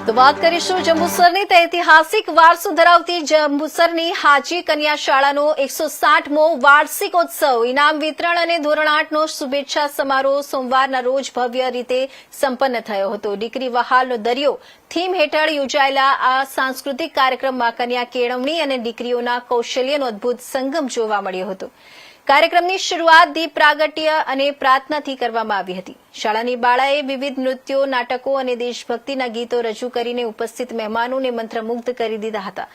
તો વાત કરીશું જંબુસરની ઐતિહાસિક વારસો ધરાવતી જંબુસરની હાજી કન્યા શાળાનો 160મો વાર્ષિકોત્સવ ઇનામ વિતરણ અને ધોરણ 8નો શુભેચ્છા સમારોહ સોમવારના રોજ ભવ્ય રીતે સંપન્ન થયો હતો। દીકરી વહાલનો દરિયો થીમ હેઠળ યોજાયેલા આ સાંસ્કૃતિક કાર્યક્રમમાં કન્યા કેળવણી અને દીકરીઓના કૌશલ્યનો અદભુત સંગમ જોવા મળ્યો હતો। કાર્યક્રમની શરૂઆત દીપ પ્રાગટ્ય અને પ્રાર્થનાથી કરવામાં આવી હતી। શાળાની બાળાએ વિવિધ નૃત્યો, નાટકો અને દેશભક્તિના ગીતો રજૂ કરીને ઉપસ્થિત મહેમાનોને મંત્રમુગ્ધ કરી દીધા હતા।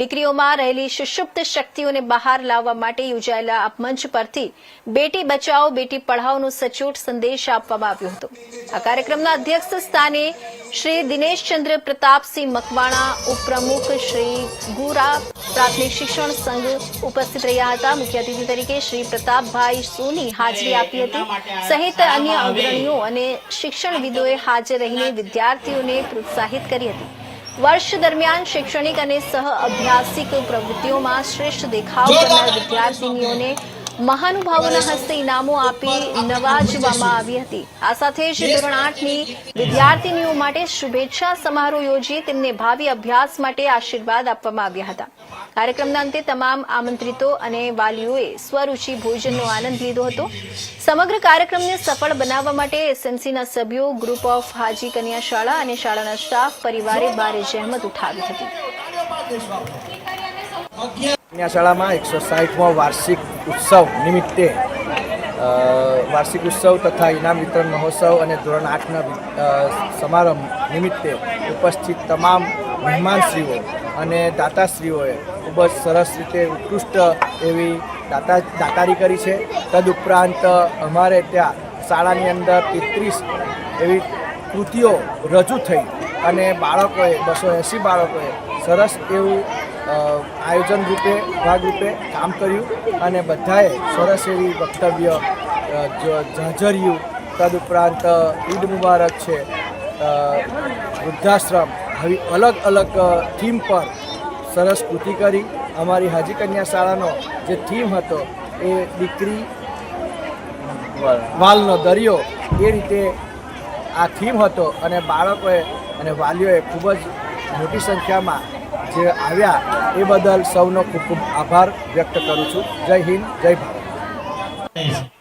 દીકરીઓમાં રહેલી સુષુપ્ત શક્તિઓને બહાર લાવવા માટે યોજાયેલા આ મંચ પરથી બેટી બચાવો બેટી પઢાઓનો સચોટ સંદેશ આપવામાં આવ્યો હતો। આ કાર્યક્રમના અધ્યક્ષ સ્થાને શ્રી દિનેશચંદ્ર પ્રતાપસિંહ મકવાણા, ઉપપ્રમુખ શ્રી ગુરા પ્રાથમિક શિક્ષણ સંઘ ઉપસ્થિત રહ્યા હતા। મુખ્ય અતિથિ તરીકે શ્રી પ્રતાપભાઈ સોની હાજરી આપી હતી સહિત અન્ય અગ્રણીઓ અને શિક્ષણવિદોએ હાજર રહીને વિદ્યાર્થીઓને પ્રોત્સાહિત કરી હતી। વર્ષ દરમિયાન શૈક્ષણિક અને સહ અભ્યાસિક પ્રવૃત્તિઓમાં શ્રેષ્ઠ દેખાવ કરનાર વિદ્યાર્થીનીઓને મહાનુભાવોના હસ્તે ઇનામો આપી નવાજવામાં આવી હતી। આ સાથે જ ધોરણ 8ની વિદ્યાર્થીનીઓ માટે શુભેચ્છા સમારોહ યોજી તેમને ભાવિ અભ્યાસ માટે આશીર્વાદ આપવામાં આવ્યા હતા। કાર્યક્રમના અંતે તમામ આમંત્રિતો અને વાલીઓએ સ્વરૂચિ ભોજનનો આનંદ લીધો હતો। સમગ્ર કાર્યક્રમને સફળ બનાવવા માટે એસએમસીના સભ્યો, ગ્રુપ ઓફ હાજી કન્યા શાળા અને શાળાના સ્ટાફ પરિવારે ભારે જહેમત ઉઠાવી હતી। કન્યા શાળામાં 160મો વાર્ષિક ઉત્સવ નિમિત્તે વાર્ષિક ઉત્સવ તથા ઇનામ વિતરણ મહોત્સવ અને ધોરણ 8ના સમારંભ નિમિત્તે ઉપસ્થિત તમામ મહેમાનશ્રીઓ અને દાતાશ્રીઓએ ખૂબ જ સરસ રીતે ઉત્કૃષ્ટ એવી દાતારી કરી છે। તદુપરાંત અમારે ત્યાં શાળાની અંદર 33 એવી કૃતિઓ રજૂ થઈ અને બાળકોએ 280 બાળકોએ સરસ એવું આયોજન રૂપે ભાગરૂપે કામ કર્યું અને બધાએ સરસ એવી વક્તવ્ય ઝાંઝર્યું। તદુપરાંત ઈદ મુબારક છે, વૃદ્ધાશ્રમ, આવી અલગ અલગ થીમ પર સરસ કૃતિ કરી। અમારી હાજી કન્યા શાળાનો જે થીમ હતો એ દીકરી વાલનો દરિયો એ રીતે આ થીમ હતો અને બાળકોએ અને વાલીઓએ ખૂબ જ મોટી સંખ્યામાં જે આવ્યા એ બદલ સૌનો ખૂબ ખૂબ આભાર વ્યક્ત કરું છું। જય હિન્દ, જય ભારત।